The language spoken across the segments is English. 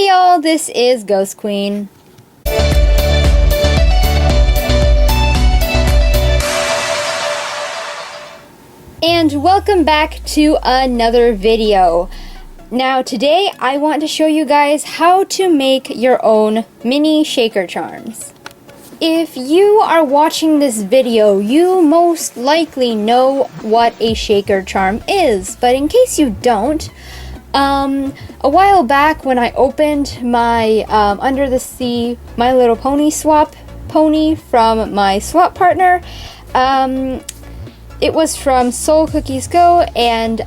Hey y'all, this is Ghost Queen. And welcome back to another video. Now today I want to show you guys how to make your own mini shaker charms. If you are watching this video, you most likely know what a shaker charm is, but in case you don't, a while back when I opened my Under the Sea My Little Pony swap pony from my swap partner, it was from Soul Cookies Go, and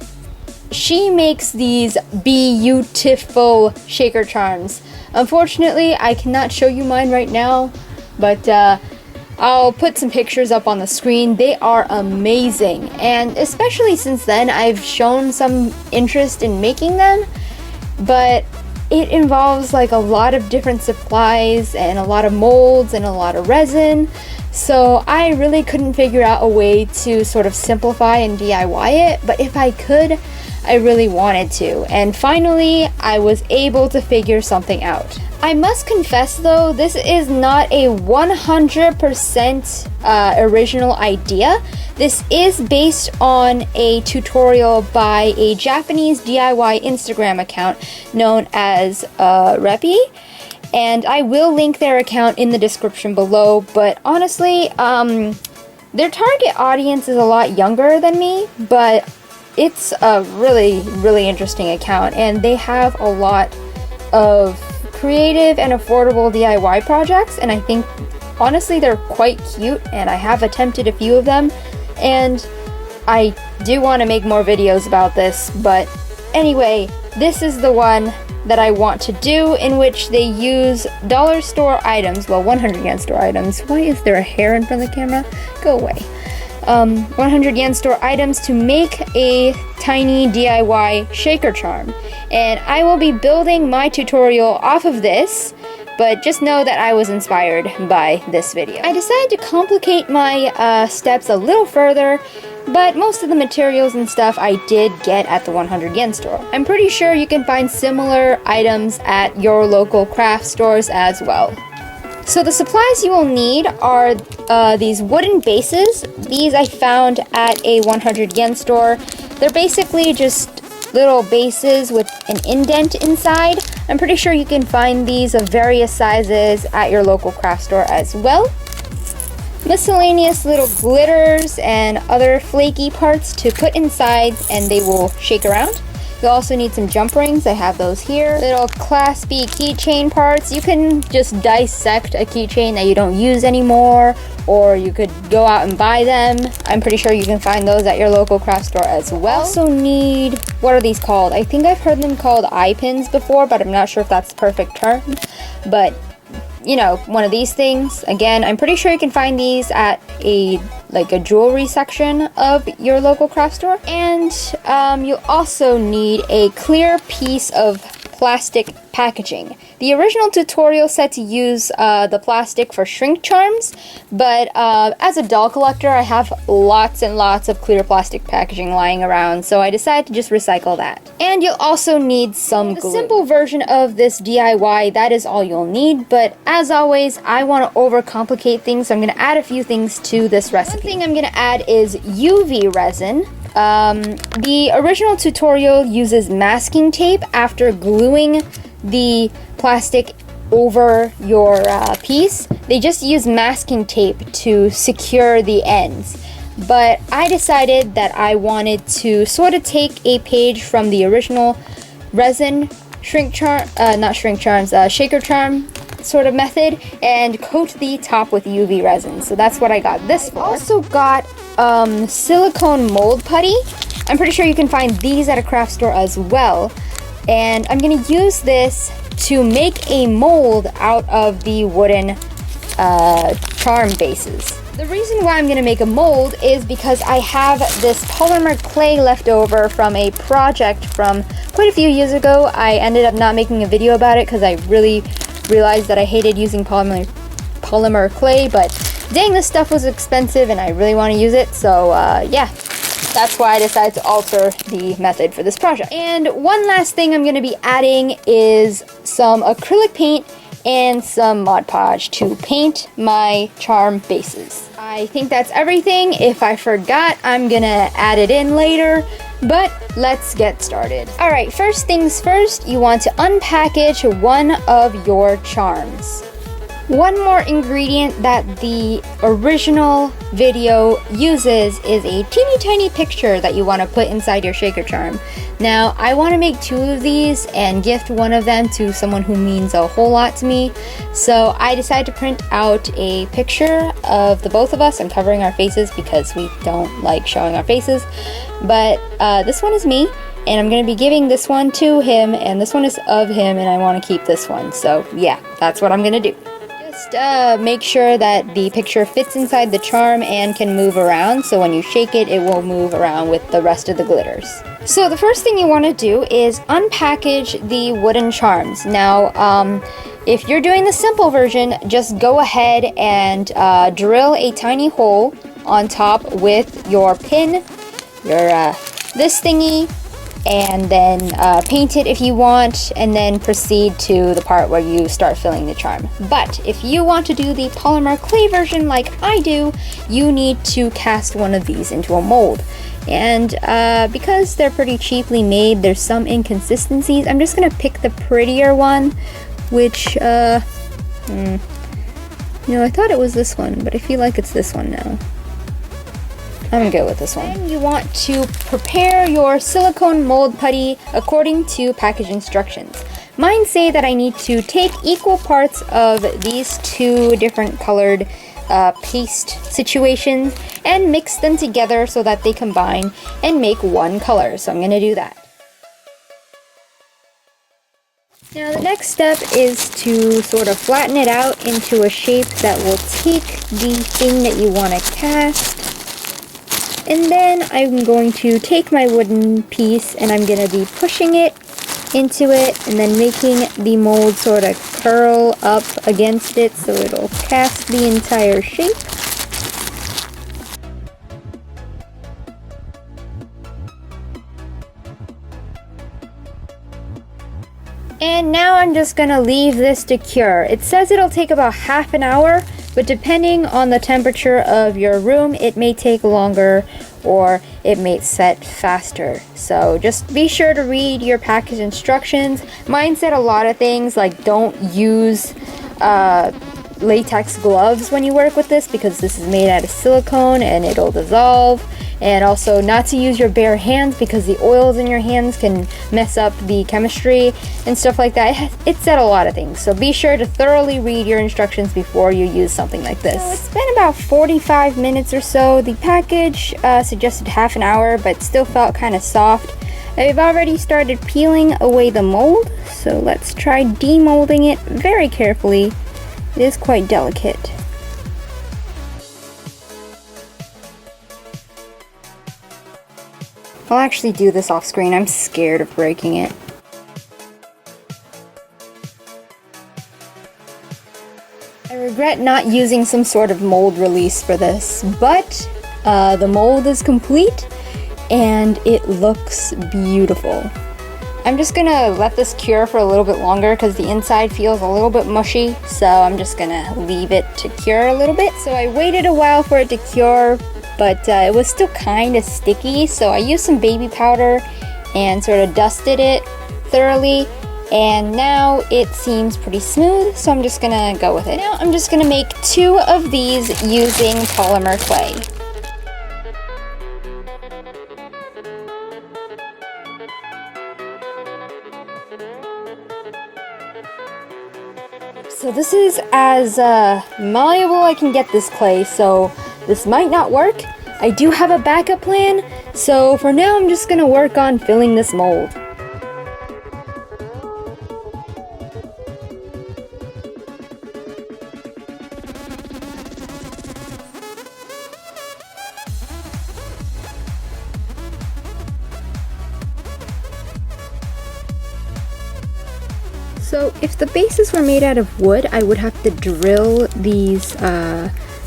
she makes these beautiful shaker charms. Unfortunately, I cannot show you mine right now, but I'll put some pictures up on the screen. They are amazing, and especially since then I've shown some interest in making them, but it involves like a lot of different supplies and a lot of molds and a lot of resin, so I really couldn't figure out a way to sort of simplify and DIY it, but if I could, I really wanted to, and finally I was able to figure something out. I must confess though, this is not a 100% original idea. This is based on a tutorial by a Japanese DIY Instagram account known as Repi, and I will link their account in the description below, but honestly, their target audience is a lot younger than me, but it's a really interesting account, and they have a lot of creative and affordable DIY projects, and I think honestly they're quite cute, and I have attempted a few of them, and I do want to make more videos about this, but anyway, this is the one that I want to do, in which they use dollar store items, well, 100 yen store items. Why is there a hair in front of the camera? Go away. 100 yen store items to make a tiny DIY shaker charm, and I will be building my tutorial off of this, but just know that I was inspired by this video. I decided to complicate my steps a little further, but most of the materials and stuff I did get at the 100 yen store. I'm pretty sure you can find similar items at your local craft stores as well. So the supplies you will need are these wooden bases. These I found at a 100 yen store. They're basically just little bases with an indent inside. I'm pretty sure you can find these of various sizes at your local craft store as well. Miscellaneous little glitters and other flaky parts to put inside, and they will shake around. You'll also need some jump rings. I have those here. Little Class B keychain parts. You can just dissect a keychain that you don't use anymore, or you could go out and buy them. I'm pretty sure you can find those at your local craft store as well. Also need, what are these called? I think I've heard them called eye pins before, but I'm not sure if that's the perfect term. But, you know, one of these things. Again, I'm pretty sure you can find these at a jewelry section of your local craft store. And you'll also need a clear piece of plastic packaging. The original tutorial said to use the plastic for shrink charms, but as a doll collector, I have lots and lots of clear plastic packaging lying around, so I decided to just recycle that. And you'll also need some glue. The simple version of this DIY, that is all you'll need, but as always, I want to overcomplicate things, so I'm going to add a few things to this recipe. One thing I'm going to add is UV resin. The original tutorial uses masking tape after gluing the plastic over your piece. They just use masking tape to secure the ends. But I decided that I wanted to sort of take a page from the original resin shaker charm sort of method and coat the top with UV resin. So that's what I got this for. I also got silicone mold putty. I'm pretty sure you can find these at a craft store as well. And I'm going to use this to make a mold out of the wooden charm bases. The reason why I'm going to make a mold is because I have this polymer clay left over from a project from quite a few years ago. I ended up not making a video about it because I really realized that I hated using polymer clay, but dang, this stuff was expensive and I really want to use it, so yeah. That's why I decided to alter the method for this project. And one last thing I'm going to be adding is some acrylic paint and some Mod Podge to paint my charm bases. I think that's everything. If I forgot, I'm gonna add it in later, but let's get started. Alright, first things first, you want to unpackage one of your charms. One more ingredient that the original video uses is a teeny tiny picture that you want to put inside your shaker charm. Now, I want to make 2 of these and gift one of them to someone who means a whole lot to me. So I decided to print out a picture of the both of us. I'm covering our faces because we don't like showing our faces. But this one is me, and I'm going to be giving this one to him, and this one is of him, and I want to keep this one. So yeah, that's what I'm going to do. Just make sure that the picture fits inside the charm and can move around, so when you shake it, it will move around with the rest of the glitters. So the first thing you want to do is unpackage the wooden charms. Now, if you're doing the simple version, just go ahead and drill a tiny hole on top with your pin, your this thingy, and then paint it if you want, and then proceed to the part where you start filling the charm. But if you want to do the polymer clay version like I do, you need to cast one of these into a mold. And because they're pretty cheaply made, there's some inconsistencies. I'm just gonna pick the prettier one, which you know, I thought it was this one, but I feel like it's this one now. I'm gonna go with this one. Then you want to prepare your silicone mold putty according to package instructions. Mine say that I need to take equal parts of these 2 different colored paste situations and mix them together so that they combine and make one color. So I'm gonna do that. Now the next step is to sort of flatten it out into a shape that will take the thing that you want to cast. And then I'm going to take my wooden piece and I'm going to be pushing it into it and then making the mold sort of curl up against it so it'll cast the entire shape. And now I'm just going to leave this to cure. It says it'll take about half an hour, but depending on the temperature of your room, it may take longer or it may set faster. So just be sure to read your package instructions. Mine said a lot of things like don't use latex gloves when you work with this because this is made out of silicone and it'll dissolve. And also not to use your bare hands because the oils in your hands can mess up the chemistry and stuff like that. It said a lot of things, so be sure to thoroughly read your instructions before you use something like this. So it's been about 45 minutes or so. The package suggested half an hour, but still felt kind of soft. I've already started peeling away the mold, so let's try demolding it very carefully. It is quite delicate. I'll actually do this off screen. I'm scared of breaking it. I regret not using some sort of mold release for this, but the mold is complete and it looks beautiful. I'm just gonna let this cure for a little bit longer because the inside feels a little bit mushy, so I'm just gonna leave it to cure a little bit. So I waited a while for it to cure, but it was still kind of sticky, so I used some baby powder and sort of dusted it thoroughly, and now it seems pretty smooth, so I'm just gonna go with it. Now I'm just gonna make 2 of these using polymer clay. So this is as malleable I can get this clay, so this might not work. I do have a backup plan, so for now I'm just gonna work on filling this mold. So if the bases were made out of wood, I would have to drill these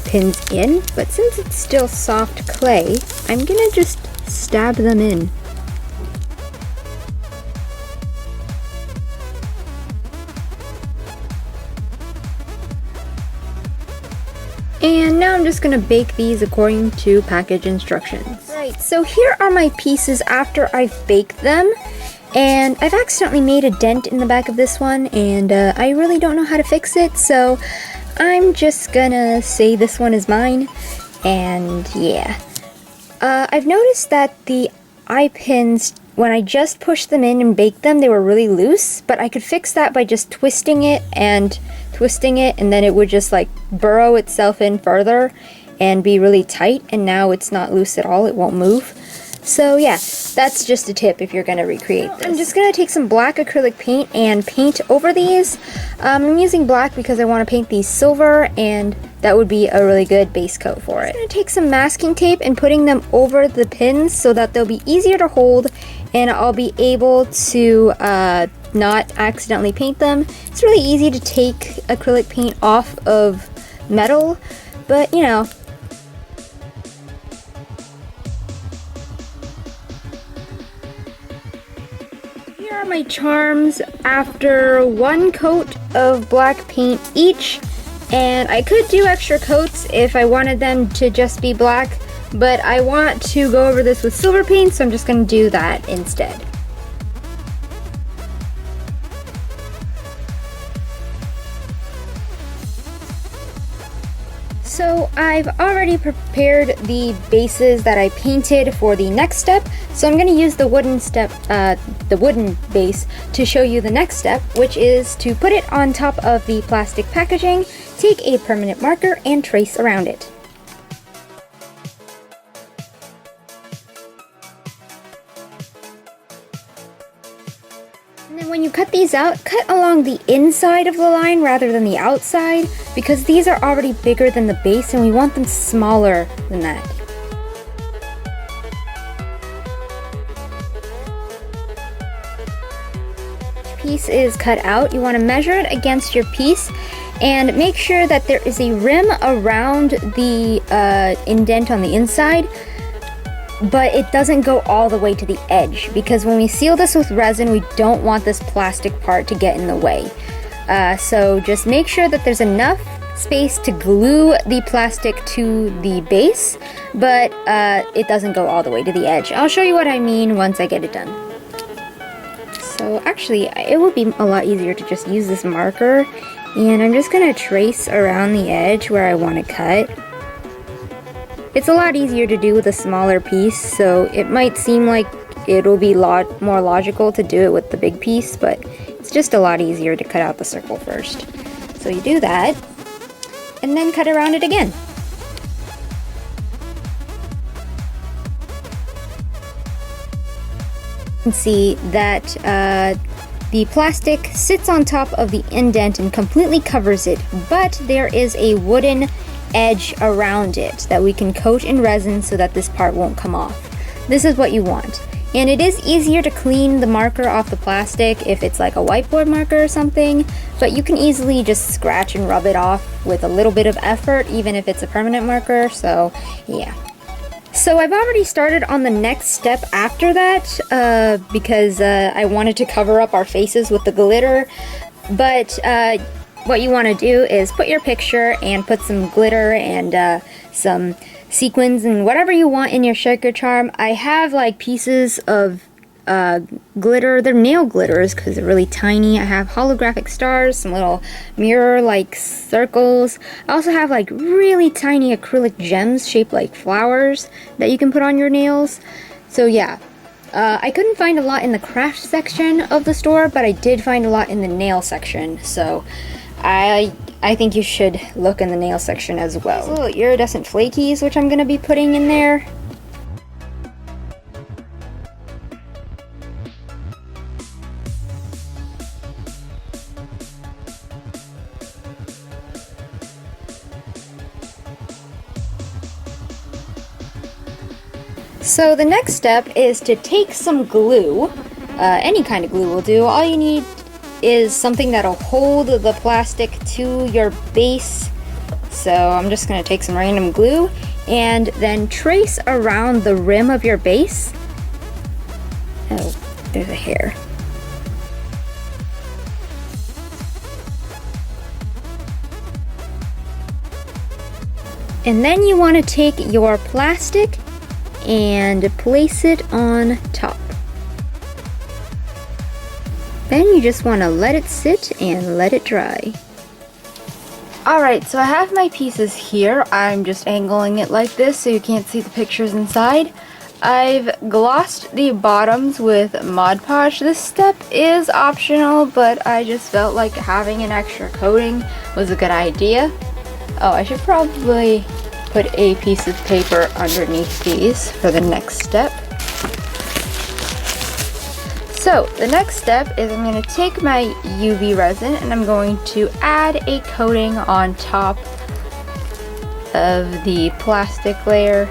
pins in, but since it's still soft clay, I'm gonna just stab them in. And now I'm just gonna bake these according to package instructions. Right, so here are my pieces after I've baked them. And I've accidentally made a dent in the back of this one, and I really don't know how to fix it, so I'm just gonna say this one is mine. And yeah. I've noticed that the eye pins, when I just pushed them in and baked them, they were really loose, but I could fix that by just twisting it, and then it would just like burrow itself in further and be really tight, and now it's not loose at all, it won't move. So yeah, that's just a tip if you're gonna recreate this. I'm just gonna take some black acrylic paint and paint over these. I'm using black because I want to paint these silver, and that would be a really good base coat for it. I'm gonna take some masking tape and putting them over the pins so that they'll be easier to hold, and I'll be able to not accidentally paint them. It's really easy to take acrylic paint off of metal, but you know. Here are my charms after one coat of black paint each, and I could do extra coats if I wanted them to just be black, but I want to go over this with silver paint, so I'm just going to do that instead. So I've already prepared the bases that I painted for the next step, so I'm going to use the wooden base to show you the next step, which is to put it on top of the plastic packaging, take a permanent marker, and trace around it. And then when you cut these out, cut along the inside of the line rather than the outside, because these are already bigger than the base and we want them smaller than that. Piece is cut out, you want to measure it against your piece and make sure that there is a rim around the indent on the inside, but it doesn't go all the way to the edge, because when we seal this with resin, we don't want this plastic part to get in the way. So just make sure that there's enough space to glue the plastic to the base, but it doesn't go all the way to the edge. I'll show you what I mean once I get it done. So actually, it would be a lot easier to just use this marker, and I'm just going to trace around the edge where I want to cut. It's a lot easier to do with a smaller piece, so it might seem like it'll be more logical to do it with the big piece, but it's just a lot easier to cut out the circle first. So you do that, and then cut around it again. You can see that the plastic sits on top of the indent and completely covers it, but there is a wooden edge around it that we can coat in resin so that this part won't come off. This is what you want. And it is easier to clean the marker off the plastic if it's like a whiteboard marker or something, but you can easily just scratch and rub it off with a little bit of effort, even if it's a permanent marker, so yeah. So I've already started on the next step after that, because I wanted to cover up our faces with the glitter, but what you want to do is put your picture and put some glitter and some sequins and whatever you want in your shaker charm. I have like pieces of glitter. They're nail glitters because they're really tiny. I have holographic stars, some little mirror-like circles. I also have like really tiny acrylic gems shaped like flowers that you can put on your nails. So yeah. I couldn't find a lot in the craft section of the store, but I did find a lot in the nail section, so I think you should look in the nail section as well. These little iridescent flakies, which I'm going to be putting in there. So the next step is to take some glue, any kind of glue will do. All you need is something that'll hold the plastic to your base. So I'm just going to take some random glue and then trace around the rim of your base. Oh, there's a hair. And then you want to take your plastic and place it on top. Then you just want to let it sit and let it dry. Alright, so I have my pieces here. I'm just angling it like this so you can't see the pictures inside. I've glossed the bottoms with Mod Podge. This step is optional, but I just felt like having an extra coating was a good idea. Oh, I should probably put a piece of paper underneath these for the next step. So the next step is I'm going to take my UV resin and I'm going to add a coating on top of the plastic layer.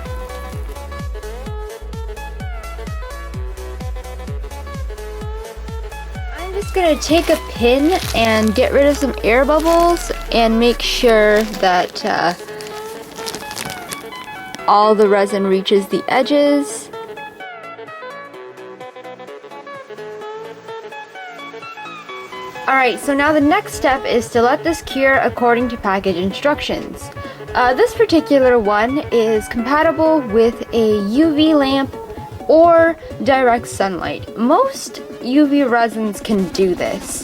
I'm just going to take a pin and get rid of some air bubbles and make sure that all the resin reaches the edges. Alright, so now the next step is to let this cure according to package instructions. This particular one is compatible with a UV lamp or direct sunlight. Most UV resins can do this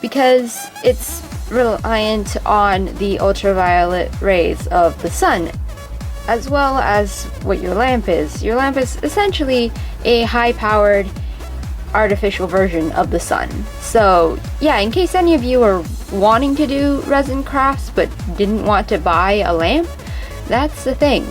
because it's reliant on the ultraviolet rays of the sun, as well as what your lamp is. Your lamp is essentially a high-powered artificial version of the sun. So yeah, in case any of you are wanting to do resin crafts but didn't want to buy a lamp, that's the thing.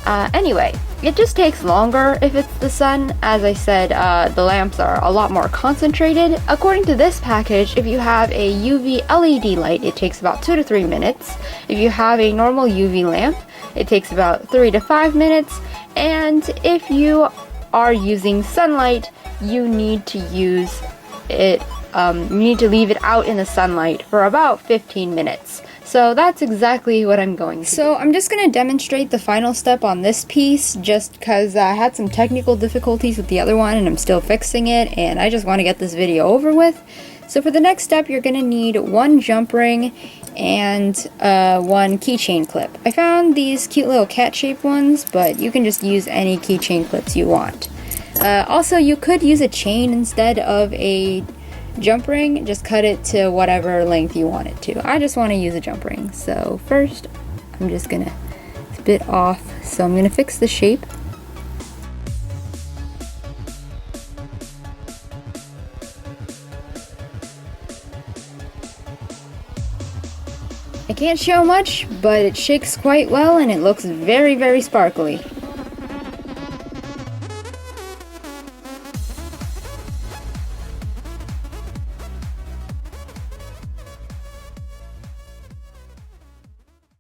Anyway, it just takes longer if it's the sun. As I said, the lamps are a lot more concentrated. According to this package, if you have a UV LED light, it takes about 2 to 3 minutes. If you have a normal UV lamp, it takes about 3 to 5 minutes. And if you are using sunlight, you need to use it, you need to leave it out in the sunlight for about 15 minutes. So that's exactly what I'm going to do. So I'm just going to demonstrate the final step on this piece just because I had some technical difficulties with the other one and I'm still fixing it and I just want to get this video over with. So for the next step, you're going to need one jump ring and one keychain clip. I found these cute little cat-shaped ones, but you can just use any keychain clips you want. Also, you could use a chain instead of a jump ring. Just cut it to whatever length you want it to. I just want to use a jump ring. So first, I'm just going to bit off. So I'm going to fix the shape. I can't show much, but it shakes quite well and it looks very, very sparkly.